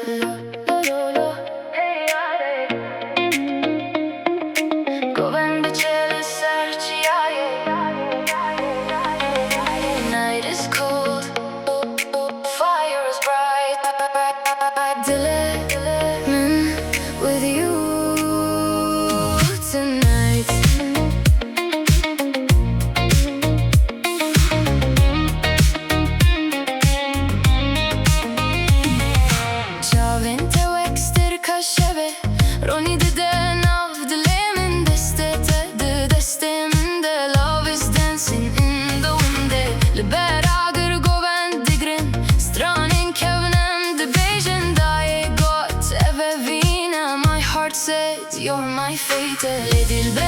Night is cold, fire is bright. Dilberamin with you tonight. Çavin tevekster kaşeve Roni diden av Dilberamın desteminde Love is dancing in the wind. Liberager goven digrin Stranen kevnem de beijin daye got Eve vina my heart says you're my fate. Dilberamın